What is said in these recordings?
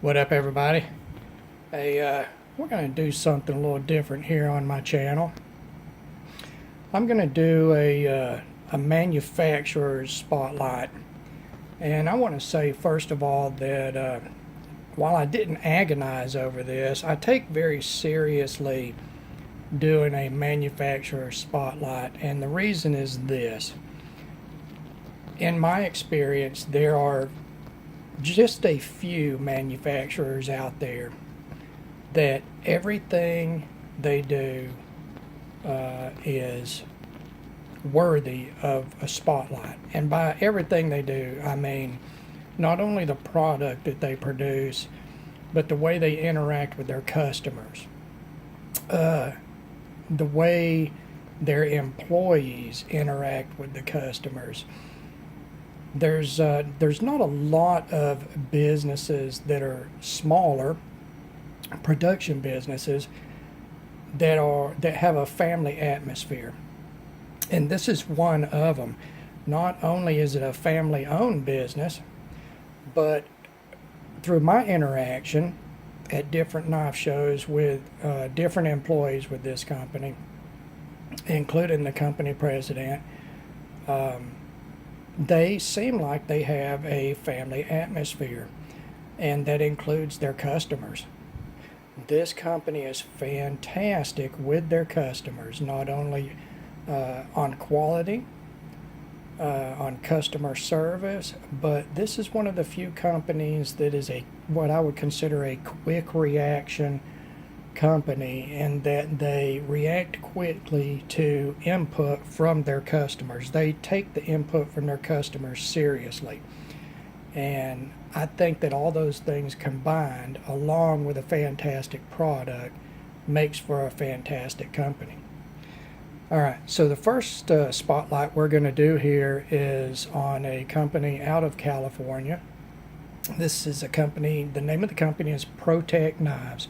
What up, everybody? We're going to do something a little different here on my channel. I'm going to do a manufacturer's spotlight. And I want to say, first of all, that while I didn't agonize over this, I take very seriously doing a manufacturer's spotlight. And the reason is this. In my experience, there are just a few manufacturers out there that everything they do is worthy of a spotlight. And by everything they do, I mean not only the product that they produce, but the way they interact with their customers, the way their employees interact with the customers. There's not a lot of businesses that are smaller, production businesses that have a family atmosphere, and this is one of them. Not only is it a family-owned business, but through my interaction at different knife shows with different employees with this company, including the company president, they seem like they have a family atmosphere, and that includes their customers. This company is fantastic with their customers, not only on quality, on customer service, but this is one of the few companies that is what I would consider a quick reaction company, and that they react quickly to input from their customers. They take the input from their customers seriously. And I think that all those things combined, along with a fantastic product, makes for a fantastic company. All right, so the first spotlight we're going to do here is on a company out of California. This is a company, the name of the company is Protech Knives.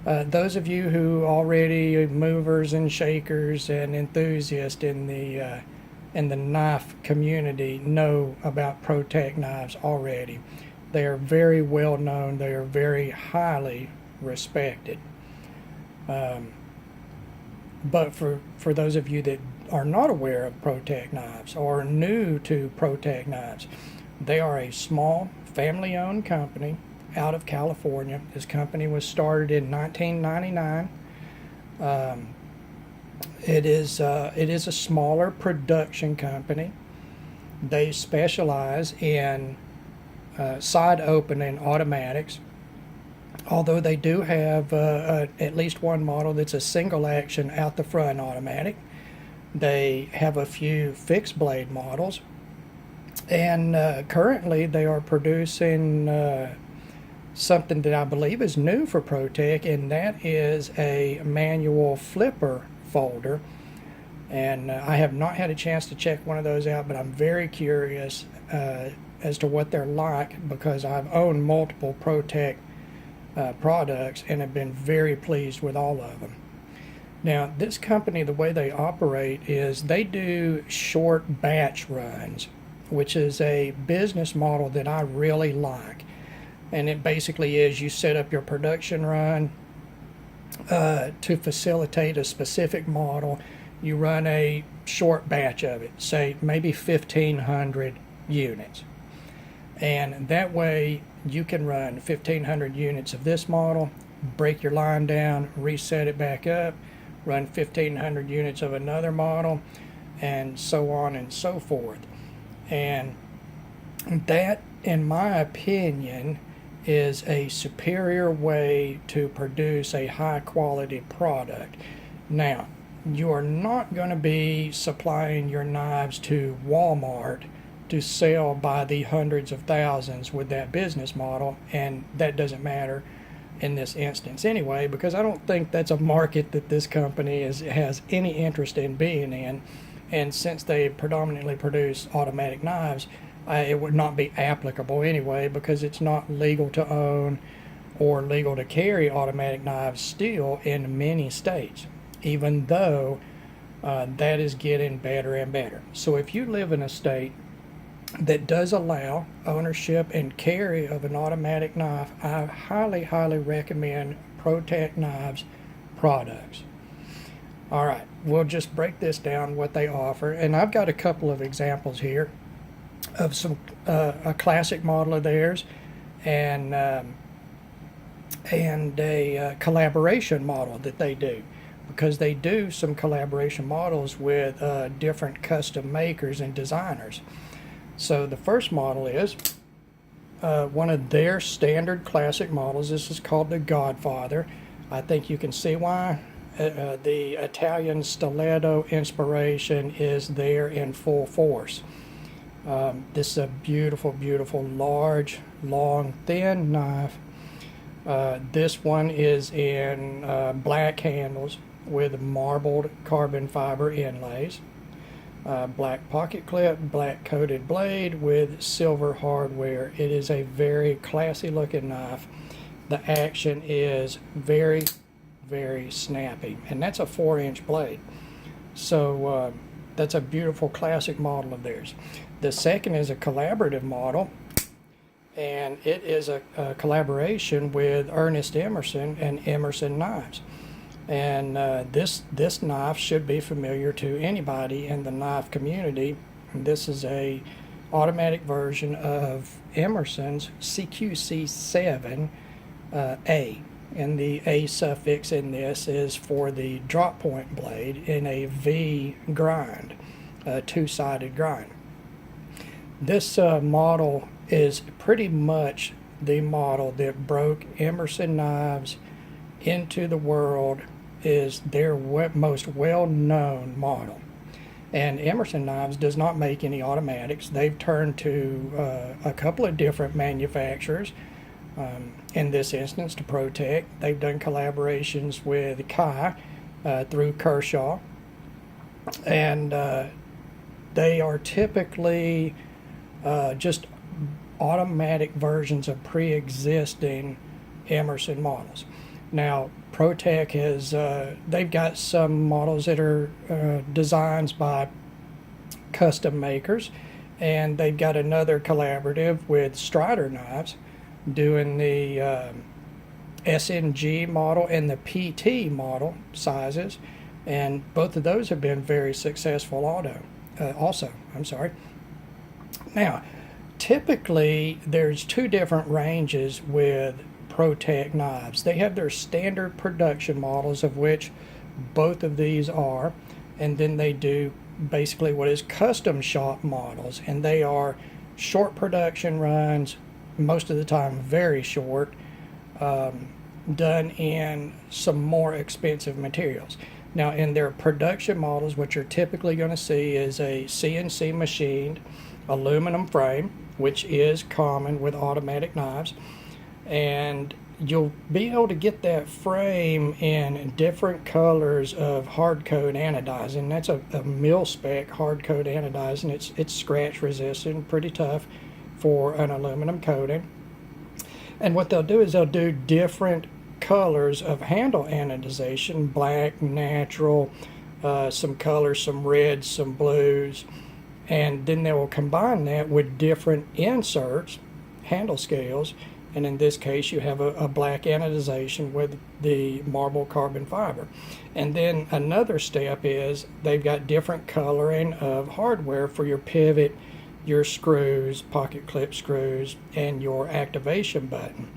Those of you who already movers and shakers and enthusiasts in the knife community know about Protech Knives already. They are very well known. They are very highly respected. But for those of you that are not aware of Protech Knives or new to Protech Knives, they are a small family-owned company out of California. This company was started in 1999. It is a smaller production company. They specialize in side opening automatics, although they do have at least one model that's a single action out the front automatic. They have a few fixed blade models, and currently they are producing something that I believe is new for Protech, and that is a manual flipper folder. And I have not had a chance to check one of those out, but I'm very curious as to what they're like, because I've owned multiple Protech products and have been very pleased with all of them. Now, this company, the way they operate is they do short batch runs, which is a business model that I really like. And it basically is you set up your production run to facilitate a specific model. You run a short batch of it, say maybe 1,500 units. And that way you can run 1,500 units of this model, break your line down, reset it back up, run 1,500 units of another model, and so on and so forth. And that, in my opinion, is a superior way to produce a high quality product. Now, you are not going to be supplying your knives to Walmart to sell by the hundreds of thousands with that business model, and that doesn't matter in this instance anyway, because I don't think that's a market that this company has any interest in being in. And since they predominantly produce automatic knives, it would not be applicable anyway, because it's not legal to own or legal to carry automatic knives still in many states, even though that is getting better and better. So if you live in a state that does allow ownership and carry of an automatic knife, I highly recommend Protech Knives products. All right, we'll just break this down what they offer, and I've got a couple of examples here of some a classic model of theirs and a collaboration model that they do, because they do some collaboration models with different custom makers and designers. So the first model is one of their standard classic models. This is called the Godfather. I think you can see why. The Italian stiletto inspiration is there in full force. This is a beautiful, large, long, thin knife. This one is in black handles with marbled carbon fiber inlays. Black pocket clip, black coated blade with silver hardware. It is a very classy looking knife. The action is very snappy, and that's a 4-inch blade. So that's a beautiful classic model of theirs. The second is a collaborative model, and it is a collaboration with Ernest Emerson and Emerson Knives. And this knife should be familiar to anybody in the knife community. This is a automatic version of Emerson's CQC7A, and the A suffix in this is for the drop point blade in a V grind, a two-sided grind. This model is pretty much the model that broke Emerson Knives into the world, is their most well-known model. And Emerson Knives does not make any automatics. They've turned to a couple of different manufacturers. In this instance, to Protech. They've done collaborations with Kai through Kershaw. And they are typically just automatic versions of pre-existing Emerson models. Now, Protech has, they've got some models that are designs by custom makers, and they've got another collaborative with Strider Knives doing the SNG model and the PT model sizes, and both of those have been very successful also. Now, typically there's two different ranges with Protech Knives. They have their standard production models, of which both of these are, and then they do basically what is custom shop models, and they are short production runs, most of the time very short, done in some more expensive materials. Now, in their production models, what you're typically going to see is a CNC machined aluminum frame, which is common with automatic knives, and you'll be able to get that frame in different colors of hard coat anodizing. That's a mil spec hard coat anodizing. It's scratch resistant, pretty tough for an aluminum coating. And what they'll do is they'll do different colors of handle anodization: black, natural, some colors, some reds, some blues, and then they will combine that with different inserts, handle scales, and in this case you have a black anodization with the marble carbon fiber. And then another step is they've got different coloring of hardware for your pivot, your screws, pocket clip screws, and your activation button.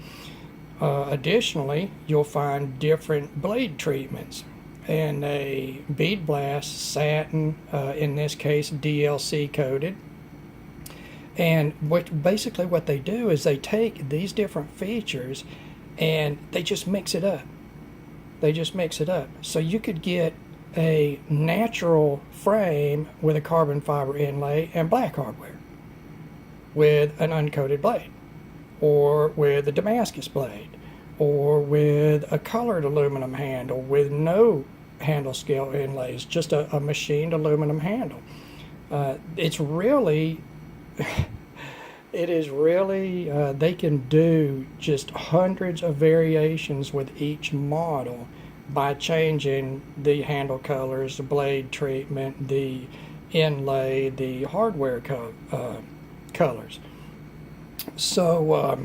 Additionally, you'll find different blade treatments and a bead blast satin, in this case DLC coated. And basically what they do is they take these different features and they just mix it up. So you could get a natural frame with a carbon fiber inlay and black hardware with an uncoated blade, or with a Damascus blade, or with a colored aluminum handle with no handle scale inlays, just a machined aluminum handle. It's really they can do just hundreds of variations with each model by changing the handle colors, the blade treatment, the inlay, the hardware colors. So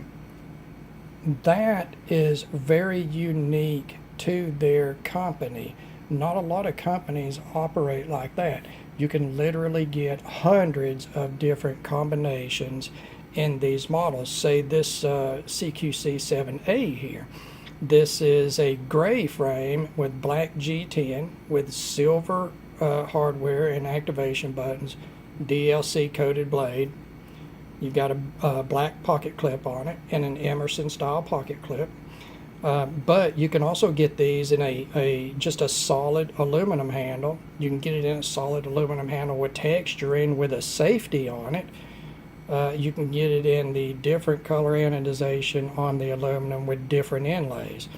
that is very unique to their company. Not a lot of companies operate like that. You can literally get hundreds of different combinations in these models. Say this CQC7A here. This is a gray frame with black G10 with silver hardware and activation buttons, DLC coated blade. You've got a black pocket clip on it and an Emerson style pocket clip. But you can also get these in just a solid aluminum handle. You can get it in a solid aluminum handle with texturing with a safety on it. You can get it in the different color anodization on the aluminum with different inlays.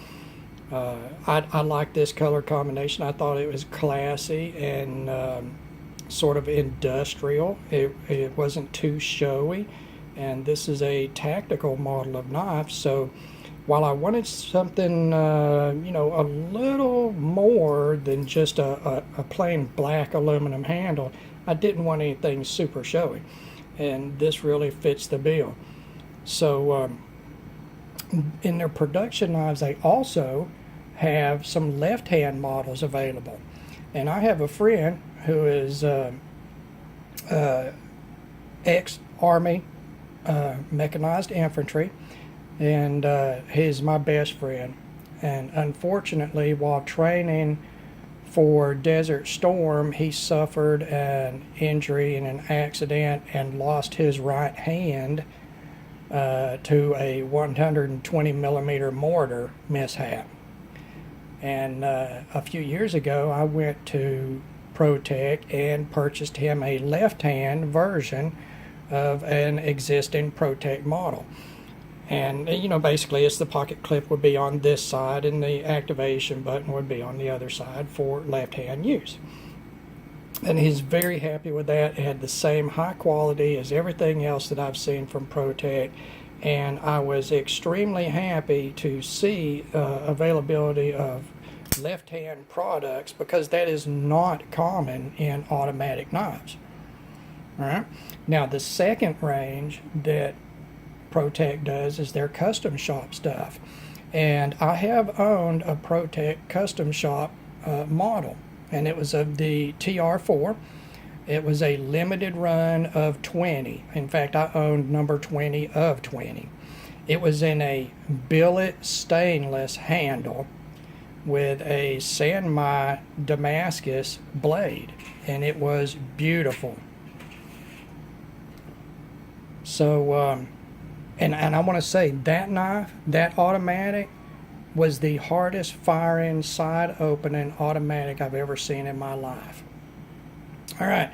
I like this color combination. I thought it was classy and sort of industrial. It wasn't too showy, and this is a tactical model of knife. So while I wanted something, you know, a little more than just a plain black aluminum handle, I didn't want anything super showy, and this really fits the bill. So in their production knives, they also have some left-hand models available. And I have a friend who is ex-Army mechanized infantry, and he's my best friend. And unfortunately, while training for Desert Storm, he suffered an injury in an accident and lost his right hand to a 120 millimeter mortar mishap. And a few years ago, I went to Protech and purchased him a left-hand version of an existing Protech model. And, you know, basically it's the pocket clip would be on this side and the activation button would be on the other side for left-hand use. And he's very happy with that. It had the same high quality as everything else that I've seen from Protech. And I was extremely happy to see availability of left-hand products, because that is not common in automatic knives. All right. Now, the second range that Protech does is their custom shop stuff, and I have owned a Protech custom shop model, and it was of the TR4. It was a limited run of 20. In fact, I owned number 20 of 20. It was in a billet stainless handle with a Sanmai Damascus blade, and it was beautiful. So and I want to say that knife, that automatic, was the hardest firing side opening automatic I've ever seen in my life. All right,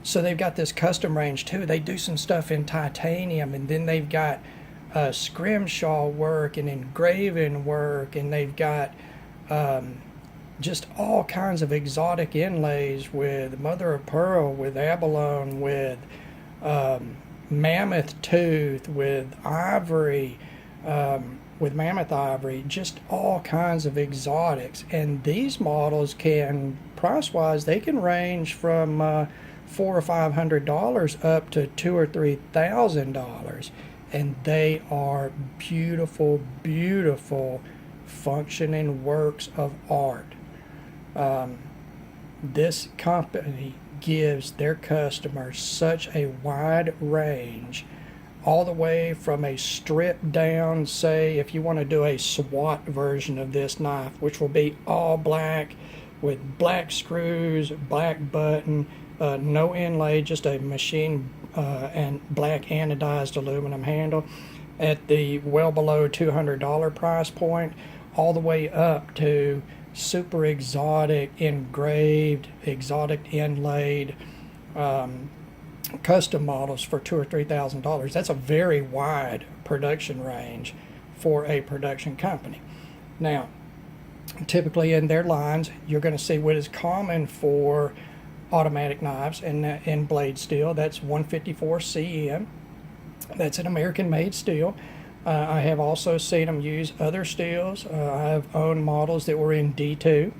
so they've got this custom range too. They do some stuff in titanium, and then they've got scrimshaw work and engraving work, and they've got just all kinds of exotic inlays with mother of pearl, with abalone, with mammoth tooth, with ivory, with mammoth ivory, just all kinds of exotics. And these models can, price-wise, they can range from $400 or $500 up to $2,000 or $3,000, and they are beautiful, beautiful, functioning works of art. This company gives their customers such a wide range, all the way from a stripped down, say if you want to do a SWAT version of this knife, which will be all black with black screws, black button, no inlay, just a machine and black anodized aluminum handle at the well below $200 price point, all the way up to super exotic, engraved, exotic inlaid custom models for $2,000 or $3,000. That's a very wide production range for a production company. Now, typically in their lines, you're going to see what is common for automatic knives and blade steel. That's 154 CM. That's an American-made steel. I have also seen them use other steels. I've owned models that were in D2.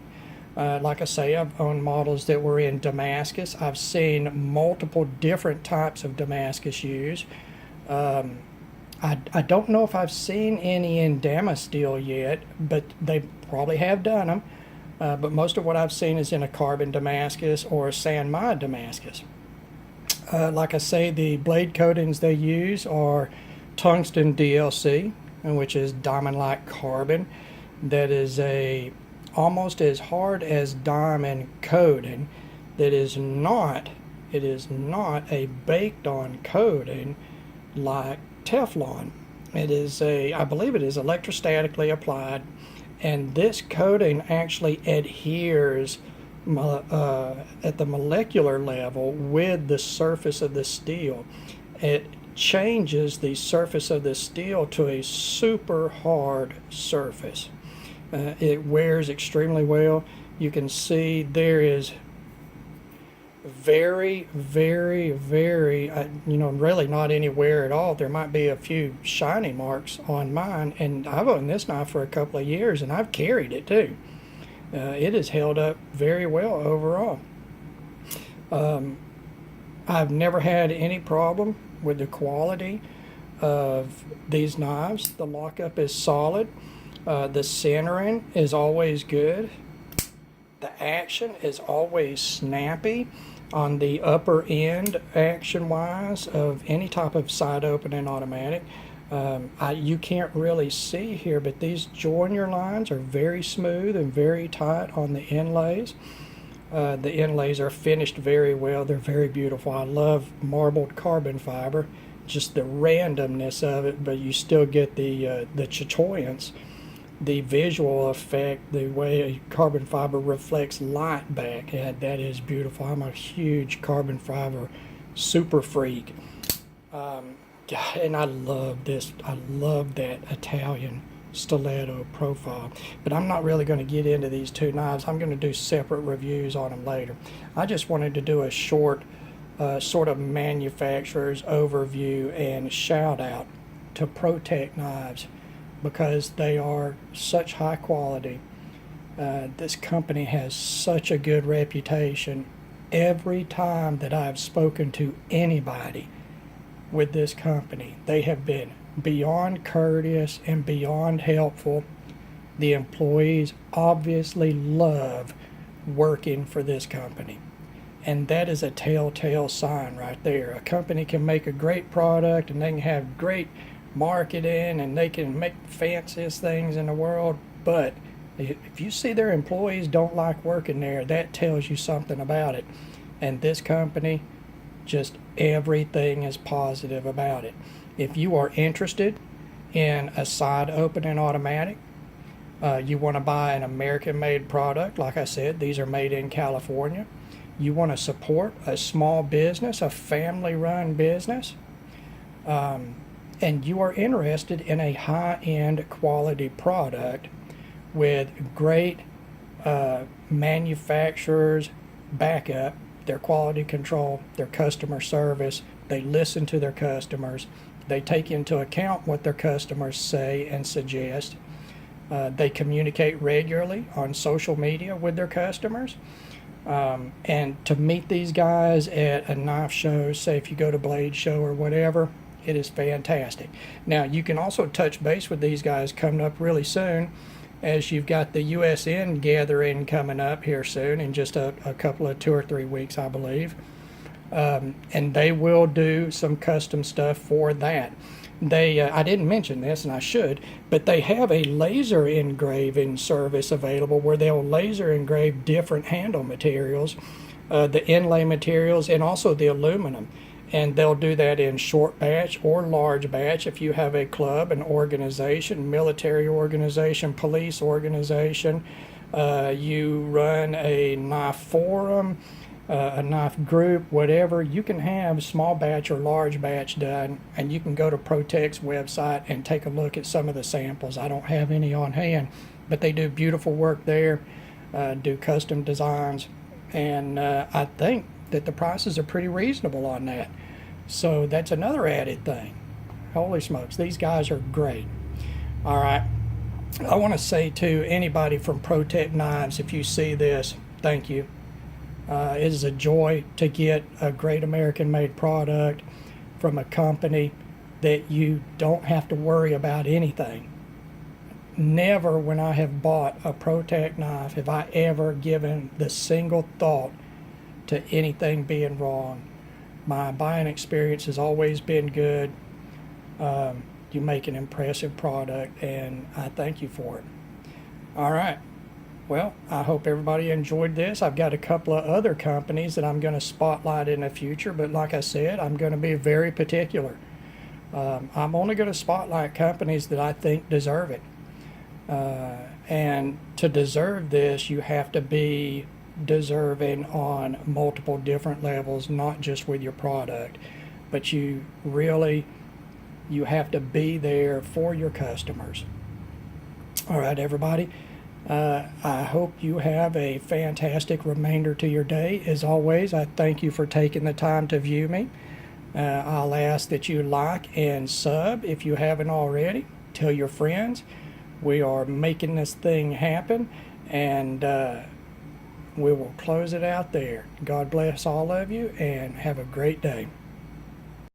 Like I say, I've owned models that were in Damascus. I've seen multiple different types of Damascus used. I don't know if I've seen any in Damasteel yet, but they probably have done them. But most of what I've seen is in a carbon Damascus or a sandmine Damascus. Like I say, the blade coatings they use are tungsten DLC, which is diamond-like carbon. That is a almost as hard as diamond coating. That is not, it is not a baked-on coating like Teflon. It is I believe it is electrostatically applied, and this coating actually adheres at the molecular level with the surface of the steel. It changes the surface of the steel to a super hard surface. It wears extremely well. You can see there is very, very, very, really not any wear at all. There might be a few shiny marks on mine, and I've owned this knife for a couple of years, and I've carried it too. It has held up very well overall. I've never had any problem with the quality of these knives. The lockup is solid. The centering is always good. The action is always snappy on the upper end action-wise of any type of side opening automatic. You can't really see here, but these joiner lines are very smooth and very tight on the inlays. The inlays are finished very well. They're very beautiful. I love marbled carbon fiber, just the randomness of it, but you still get the chatoyance, the visual effect, the way carbon fiber reflects light back. Yeah, that is beautiful. I'm a huge carbon fiber super freak. And I love this. I love that Italian stiletto profile. But I'm not really going to get into these two knives. I'm going to do separate reviews on them later. I just wanted to do a short sort of manufacturer's overview and shout out to Protech Knives, because they are such high quality. This company has such a good reputation. Every time that I've spoken to anybody with this company, they have been beyond courteous and beyond helpful. The employees obviously love working for this company, and that is a telltale sign right there. A company can make a great product and they can have great marketing and they can make the fanciest things in the world, but if you see their employees don't like working there, that tells you something about it. And this company, just everything is positive about it. If you are interested in a side opening automatic, you want to buy an American made product, like I said, these are made in California. You want to support a small business, a family run business, and you are interested in a high-end quality product with great manufacturers backup, their quality control, their customer service. They listen to their customers. They take into account what their customers say and suggest. They communicate regularly on social media with their customers. And to meet these guys at a knife show, say if you go to Blade Show or whatever, it is fantastic. Now, you can also touch base with these guys coming up really soon, as you've got the USN gathering coming up here soon in just a couple of 2 or 3 weeks, I believe. And they will do some custom stuff for that. They, I didn't mention this, and I should, but they have a laser engraving service available where they'll laser engrave different handle materials, the inlay materials, and also the aluminum. And they'll do that in short batch or large batch. If you have a club, an organization, military organization, police organization, you run a knife forum, a knife group, whatever, you can have small batch or large batch done, and you can go to Protech's website and take a look at some of the samples. I don't have any on hand, but they do beautiful work there, do custom designs, and I think that the prices are pretty reasonable on that. So that's another added thing. Holy smokes, these guys are great. All right, I want to say to anybody from Protech Knives, if you see this, thank you. It is a joy to get a great American-made product from a company that you don't have to worry about anything. Never, when I have bought a Protech knife, have I ever given the single thought to anything being wrong. My buying experience has always been good. You make an impressive product, and I thank you for it. All right. Well, I hope everybody enjoyed this. I've got a couple of other companies that I'm going to spotlight in the future, but like I said, I'm going to be very particular. I'm only going to spotlight companies that I think deserve it. And to deserve this, you have to be deserving on multiple different levels, not just with your product, but you have to be there for your customers. All right, everybody. I hope you have a fantastic remainder to your day. As always, I thank you for taking the time to view me. I'll ask that you like and sub if you haven't already. Tell your friends. We are making this thing happen, and we will close it out there. God bless all of you, and have a great day.